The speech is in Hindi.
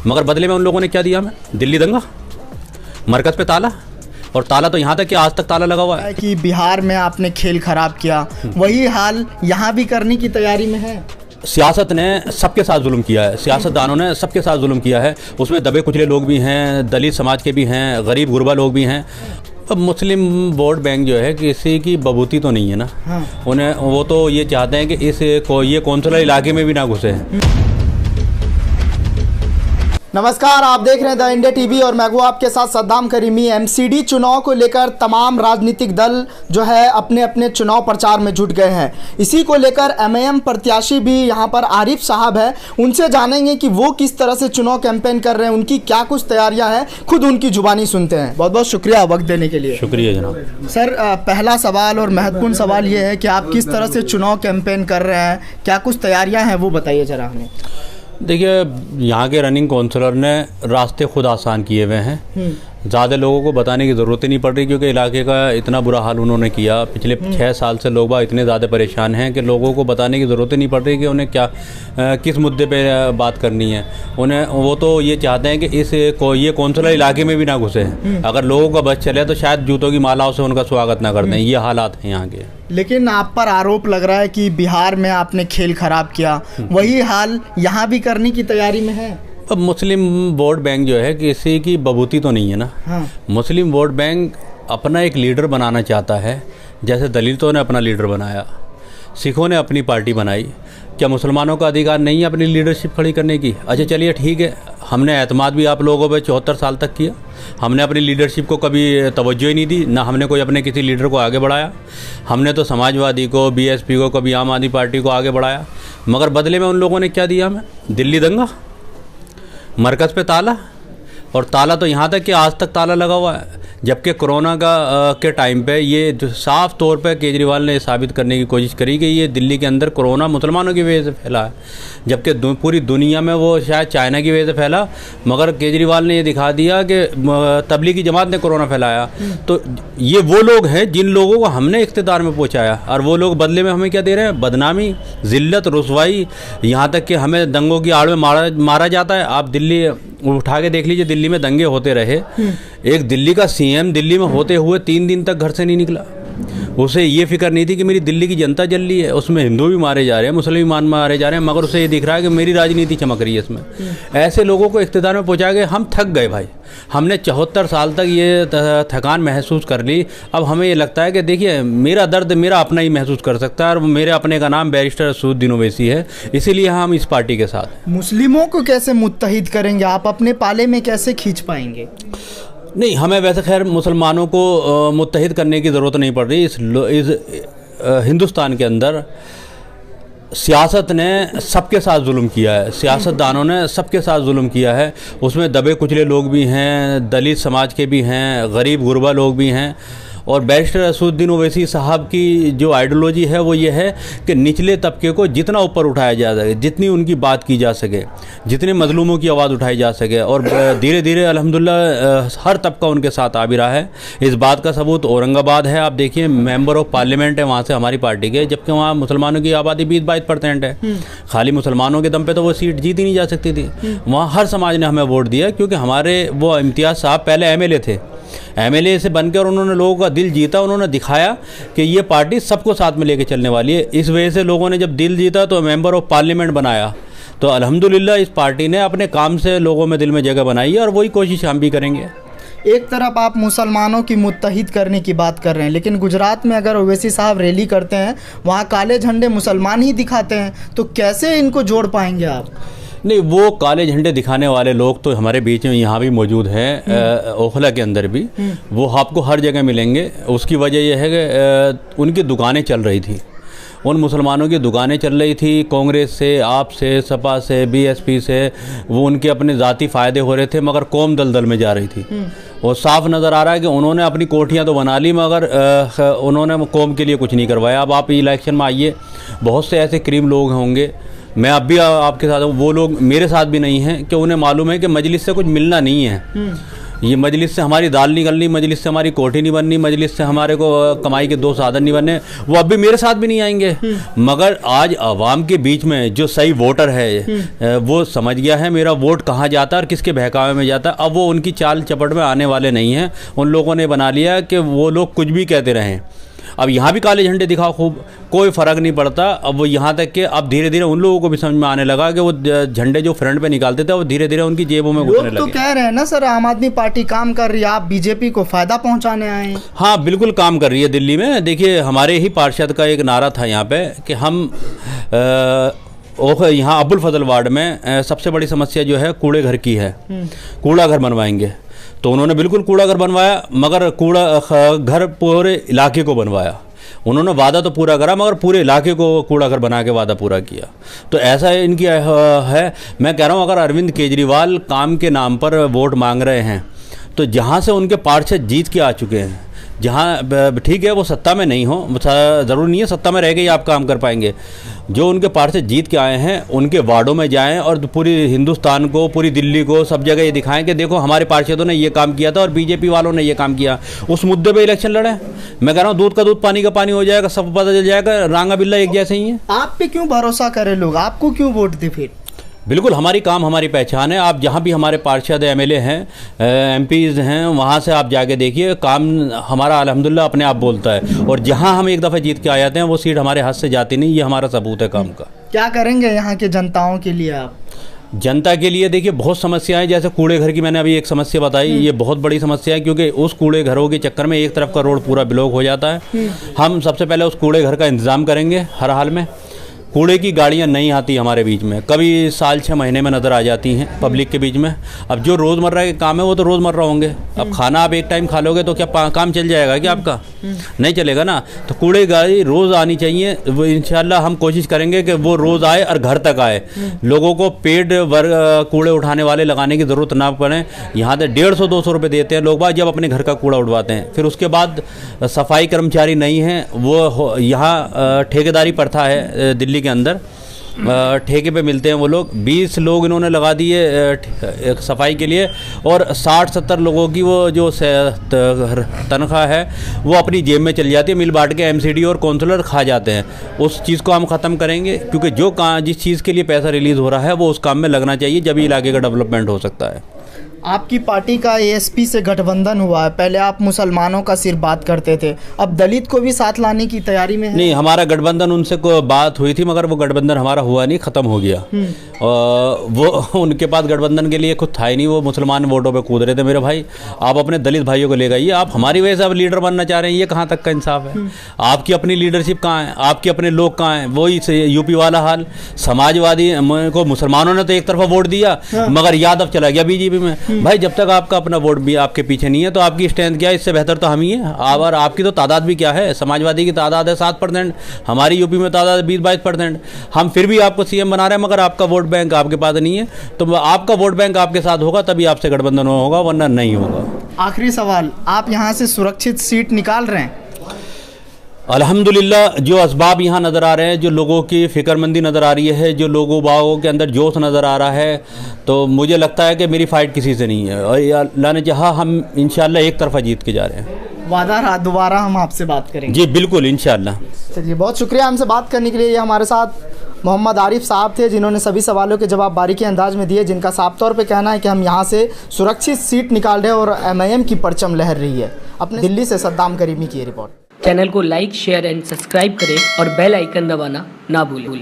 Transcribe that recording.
मगर बदले में उन लोगों ने क्या दिया हमें? दिल्ली दंगा, मरकज़ पे ताला, और ताला तो यहाँ तक कि आज तक ताला लगा हुआ है कि बिहार में आपने खेल खराब किया, वही हाल यहाँ भी करने की तैयारी में है। सियासत ने सबके साथ जुल्म किया है, सियासतदानों ने सबके साथ जुल्म किया है। उसमें दबे कुचले लोग भी हैं, दलित समाज के भी हैं, गरीब गुरबा लोग भी हैं। अब मुस्लिम वोट बैंक जो है किसी की बबूती तो नहीं है ना। उन्हें वो तो ये चाहते हैं कि ये कौंसलर इलाके में भी ना घुसे। नमस्कार, आप देख रहे हैं द इंडिया टीवी और मैं हूं आपके साथ सद्दाम करीमी। एमसीडी चुनाव को लेकर तमाम राजनीतिक दल जो है अपने अपने चुनाव प्रचार में जुट गए हैं। इसी को लेकर एमआईएम प्रत्याशी भी यहां पर आरिफ साहब है, उनसे जानेंगे कि वो किस तरह से चुनाव कैंपेन कर रहे हैं, उनकी क्या कुछ तैयारियां हैं, खुद उनकी जुबानी सुनते हैं। बहुत बहुत शुक्रिया वक्त देने के लिए। शुक्रिया जनाब। सर, पहला सवाल और महत्वपूर्ण सवाल ये है कि आप किस तरह से चुनाव कैंपेन कर रहे हैं, क्या कुछ तैयारियाँ हैं वो बताइए जरा हमें। देखिए, यहाँ के रनिंग काउंसलर ने रास्ते खुद आसान किए हुए हैं। ज़्यादा लोगों को बताने की ज़रूरत ही नहीं पड़ रही, क्योंकि इलाके का इतना बुरा हाल उन्होंने किया। पिछले 6 साल से लोग इतने ज़्यादा परेशान हैं कि लोगों को बताने की ज़रूरत ही नहीं पड़ रही कि उन्हें क्या किस मुद्दे पे बात करनी है। उन्हें वो तो ये चाहते हैं कि ये काउंसलर इलाके में भी ना घुसे। अगर लोगों का बस चले तो शायद जूतों की मालाओं से उनका स्वागत ना कर दें। ये हालात हैं यहाँ के। लेकिन आप पर आरोप लग रहा है कि बिहार में आपने खेल खराब किया, वही हाल यहाँ भी करने की तैयारी में है। अब मुस्लिम वोट बैंक जो है किसी की बबूती तो नहीं है ना। मुस्लिम वोट बैंक अपना एक लीडर बनाना चाहता है, जैसे दलितों ने अपना लीडर बनाया, सिखों ने अपनी पार्टी बनाई। क्या मुसलमानों का अधिकार नहीं है अपनी लीडरशिप खड़ी करने की? अच्छा चलिए ठीक है, हमने एतमाद भी आप लोगों पे 74 साल तक किया। हमने अपनी लीडरशिप को कभी तवज्जो ही नहीं दी, ना हमने कोई अपने किसी लीडर को आगे बढ़ाया। हमने तो समाजवादी को, बीएसपी को, कभी आम आदमी पार्टी को आगे बढ़ाया। मगर बदले में उन लोगों ने क्या दिया हमें? दिल्ली दंगा, मरकज़ पे ताला, और ताला तो यहाँ तक कि आज तक ताला लगा हुआ है। जबकि कोरोना के टाइम पे ये जो साफ़ तौर पे केजरीवाल ने साबित करने की कोशिश करी कि ये दिल्ली के अंदर कोरोना मुसलमानों की वजह से फैला है, जबकि पूरी दुनिया में वो शायद चाइना की वजह से फैला। मगर केजरीवाल ने ये दिखा दिया कि तबलीगी जमात ने कोरोना फैलाया। तो ये वो लोग हैं जिन लोगों को हमने इख्तिदार में पहुँचाया, और वो लोग बदले में हमें क्या दे रहे हैं? बदनामी, ज़िल्लत, रुसवाई, यहाँ तक कि हमें दंगों की आड़ में मारा जाता है। आप दिल्ली उठा के देख लीजिए, दिल्ली में दंगे होते रहे। एक दिल्ली का सीएम दिल्ली में होते हुए 3 दिन तक घर से नहीं निकला। उसे ये फिक्र नहीं थी कि मेरी दिल्ली की जनता जल रही है, उसमें हिंदू भी मारे जा रहे हैं, मुसलमान मारे जा रहे हैं, मगर उसे ये दिख रहा है कि मेरी राजनीति चमक रही है इसमें। ऐसे लोगों को इख्तिदार में पहुंचा के हम थक गए भाई। हमने 74 साल तक ये थकान महसूस कर ली। अब हमें ये लगता है कि देखिए, मेरा दर्द मेरा अपना ही महसूस कर सकता है, और मेरे अपने का नाम बैरिस्टर असदुद्दीन ओवैसी है। इसीलिए हम इस पार्टी के साथ। मुस्लिमों को कैसे मुत्तहिद करेंगे आप? अपने पाले में कैसे खींच पाएंगे? नहीं, हमें वैसे खैर मुसलमानों को मुत्तहिद करने की ज़रूरत नहीं पड़ रही। इस हिंदुस्तान के अंदर सियासत ने सबके साथ जुल्म किया है, सियासतदानों ने सबके साथ जुल्म किया है। उसमें दबे कुचले लोग भी हैं, दलित समाज के भी हैं, गरीब गुरबा लोग भी हैं। और बैरिस्टर असदुद्दीन ओवैसी साहब की जो आइडियोलॉजी है वो ये है कि निचले तबके को जितना ऊपर उठाया जा सके, जितनी उनकी बात की जा सके, जितने मजलूमों की आवाज़ उठाई जा सके, और धीरे धीरे अल्हम्दुलिल्लाह हर तबका उनके साथ आ भी रहा है। इस बात का सबूत औरंगाबाद है। आप देखिए, मेंबर ऑफ पार्लियामेंट है वहाँ से हमारी पार्टी के, जबकि वहाँ मुसलमानों की आबादी 20-22% है। खाली मुसलमानों के दम पे तो वो सीट जीत ही नहीं जा सकती थी। वहाँ हर समाज ने हमें वोट दिया, क्योंकि हमारे वो इम्तियाज़ साहब पहले एमएलए थे। एमएलए से बनकर उन्होंने लोगों का दिल जीता। उन्होंने दिखाया कि ये पार्टी सबको साथ में लेके चलने वाली है। इस वजह से लोगों ने जब दिल जीता तो मेंबर ऑफ पार्लियामेंट बनाया। तो अल्हम्दुलिल्लाह इस पार्टी ने अपने काम से लोगों में दिल में जगह बनाई है, और वही कोशिश हम भी करेंगे। एक तरफ आप मुसलमानों की मुत्तहिद करने की बात कर रहे हैं, लेकिन गुजरात में अगर ओवैसी साहब रैली करते हैं, वहाँ काले झंडे मुसलमान ही दिखाते हैं, तो कैसे इनको जोड़ पाएंगे आप? नहीं, वो काले झंडे दिखाने वाले लोग तो हमारे बीच में यहाँ भी मौजूद हैं, ओखला के अंदर भी। वो आपको हर जगह मिलेंगे। उसकी वजह यह है कि उनकी दुकानें चल रही थी, उन मुसलमानों की दुकानें चल रही थी। कांग्रेस से, आप से, सपा से, बीएसपी से वो उनके अपने ज़ाती फ़ायदे हो रहे थे, मगर कौम दलदल में जा रही थी। और साफ नज़र आ रहा है कि उन्होंने अपनी कोठियाँ तो बना ली, मगर उन्होंने कौम के लिए कुछ नहीं करवाया। अब आप इलेक्शन में आइए, बहुत से ऐसे करीम लोग होंगे, मैं अब भी आपके साथ हूँ, वो लोग मेरे साथ भी नहीं हैं, कि उन्हें मालूम है कि मजलिस से कुछ मिलना नहीं है। ये मजलिस से हमारी दाल नहीं गलनी, मजलिस से हमारी कोठी नहीं बननी, मजलिस से हमारे को कमाई के 2 साधन नहीं बनने, वो अब भी मेरे साथ भी नहीं आएंगे। मगर आज आवाम के बीच में जो सही वोटर है वो समझ गया है मेरा वोट कहाँ जाता है और किसके बहकावे में जाता है। अब वो उनकी चाल चपट में आने वाले नहीं हैं। उन लोगों ने बना लिया कि वो लोग कुछ भी कहते रहें। अब यहाँ भी काले झंडे दिखाओ खूब, कोई फ़र्क नहीं पड़ता। अब वो यहाँ तक कि अब धीरे धीरे उन लोगों को भी समझ में आने लगा कि वो झंडे जो फ्रंट पे निकालते थे वो धीरे धीरे उनकी जेबों में घुसने लगे। तो कह रहे हैं ना सर, आम आदमी पार्टी काम कर रही है, आप बीजेपी को फ़ायदा पहुँचाने आए हैं। हाँ बिल्कुल काम कर रही है दिल्ली में। देखिए हमारे ही पार्षद का एक नारा था यहाँ पे कि हम यहाँ अबुल फजल वार्ड में सबसे बड़ी समस्या जो है कूड़े घर की है, कूड़ा घर बनवाएंगे। तो उन्होंने बिल्कुल कूड़ा घर बनवाया, मगर कूड़ा घर पूरे इलाके को बनवाया। उन्होंने वादा तो पूरा करा मगर पूरे इलाके को कूड़ा घर बना के वादा पूरा किया। तो ऐसा इनकी है। मैं कह रहा हूँ अगर अरविंद केजरीवाल काम के नाम पर वोट मांग रहे हैं तो जहाँ से उनके पार्षद जीत के आ चुके हैं, जहाँ ठीक है वो सत्ता में नहीं हो, ज़रूरी नहीं है सत्ता में रह के ही आप काम कर पाएंगे। जो उनके पार्षद जीत के आए हैं उनके वार्डों में जाएं और पूरी हिंदुस्तान को, पूरी दिल्ली को, सब जगह ये दिखाएं कि देखो हमारे पार्षदों ने ये काम किया था और बीजेपी वालों ने ये काम किया। उस मुद्दे पे इलेक्शन लड़ें। मैं कह रहा हूँ दूध का दूध पानी का पानी हो जाएगा, सब पता चल जाएगा, रांगा बिल्ला एक जैसे ही है। आप पे क्यों भरोसा करें लोग, आपको क्यों वोट दे फिर? बिल्कुल हमारी काम हमारी पहचान है। आप जहाँ भी हमारे पार्षद एमएलए हैं, एमपीज़ हैं, वहाँ से आप जाके देखिए काम हमारा अल्हम्दुलिल्लाह अपने आप बोलता है। और जहाँ हम एक दफ़ा जीत के आ जाते हैं वो सीट हमारे हाथ से जाती नहीं, ये हमारा सबूत है काम का। क्या करेंगे यहाँ के जनताओं के लिए आप? जनता के लिए देखिए बहुत समस्याएं, जैसे कूड़े घर की मैंने अभी एक समस्या बताई, ये बहुत बड़ी समस्या है क्योंकि उस कूड़े घरों के चक्कर में एक तरफ का रोड पूरा ब्लॉक हो जाता है। हम सबसे पहले उस कूड़े घर का इंतज़ाम करेंगे। हर हाल में कूड़े की गाड़ियाँ नहीं आती हमारे बीच में, कभी साल 6 महीने में नज़र आ जाती हैं पब्लिक के बीच में। अब जो रोज़मर्रा के काम है वो तो रोज़मर्रा होंगे। अब खाना आप एक टाइम खा लोगे तो क्या काम चल जाएगा क्या आपका? नहीं चलेगा ना। तो कूड़े गाड़ी रोज़ आनी चाहिए। वो इंशाल्लाह हम कोशिश करेंगे कि वो रोज़ आए और घर तक आए। लोगों को पेड वर्ग कूड़े उठाने वाले लगाने की ज़रूरत ना पड़े। यहाँ से 150-200 रुपये देते हैं लोग बाग जब अपने घर का कूड़ा उठवाते हैं। फिर उसके बाद सफाई कर्मचारी नहीं हैं, वो यहाँ ठेकेदारी प्रथा है दिल्ली के अंदर, ठेके पे मिलते हैं वो लोग। 20 लोग इन्होंने लगा दिए सफाई के लिए और 60-70 लोगों की वो जो तनख्वाह है वो अपनी जेब में चली जाती है। मिल बांट के एमसीडी और काउंसलर खा जाते हैं। उस चीज़ को हम ख़त्म करेंगे क्योंकि जिस चीज़ के लिए पैसा रिलीज़ हो रहा है वो उस काम में लगना चाहिए, जब इलाके का डेवलपमेंट हो सकता है। आपकी पार्टी का एएसपी से गठबंधन हुआ है, पहले आप मुसलमानों का सिर बात करते थे, अब दलित को भी साथ लाने की तैयारी में है? नहीं, हमारा गठबंधन उनसे कोई बात हुई थी मगर वो गठबंधन हमारा हुआ नहीं, ख़त्म हो गया। वो उनके पास गठबंधन के लिए कुछ था ही नहीं, वो मुसलमान वोटों पे कूद रहे थे। मेरे भाई आप अपने दलित भाइयों को ले गए, आप हमारी वजह से अब लीडर बनना चाह रहे हैं, ये कहाँ तक का इंसाफ है? आपकी अपनी लीडरशिप कहाँ है? आपके अपने लोग कहाँ हैं? वही यूपी वाला हाल। समाजवादी को मुसलमानों ने तो एक तरफा वोट दिया मगर यादव चला गया बीजेपी में। भाई जब तक आपका अपना वोट भी आपके पीछे नहीं है तो आपकी स्ट्रेंथ क्या है? इससे बेहतर तो हम ही है। और आपकी तो तादाद भी क्या है? समाजवादी की तादाद है 7%, हमारी यूपी में तादाद 20-22%। हम फिर भी आपको सीएम बना रहे हैं मगर आपका वोट बैंक आपके पास नहीं है। तो आपका वोट बैंक आपके साथ होगा तभी आपसे गठबंधन होगा, वरना नहीं होगा। आखिरी सवाल, आप यहाँ से सुरक्षित सीट निकाल रहे हैं? अल्हम्दुलिल्लाह जो असबाब यहाँ नज़र आ रहे हैं, जो लोगों की फ़िक्रमंदी नज़र आ रही है, जो लोगों बागों के अंदर जोश नज़र आ रहा है, तो मुझे लगता है कि मेरी फ़ाइट किसी से नहीं है और अल्लाह ने चाहा हम इंशाल्लाह एक तरफ़ा जीत के जा रहे हैं। वादा रहा, दोबारा हम आपसे बात करेंगे। जी बिल्कुल इंशाल्लाह। चलिए, बहुत शुक्रिया हमसे बात करने के लिए। ये हमारे साथ मोहम्मद आरिफ साहब थे जिन्होंने सभी सवालों के जवाब बारीकी अंदाज में दिए, जिनका साफ तौर पे कहना है कि हम यहाँ से सुरक्षित सीट निकाल रहे हैं और MIM की परचम लहर रही है। अपने दिल्ली से सद्दाम करीमी की रिपोर्ट। चैनल को लाइक, शेयर एंड सब्सक्राइब करें और बेल आइकन दबाना ना भूलें।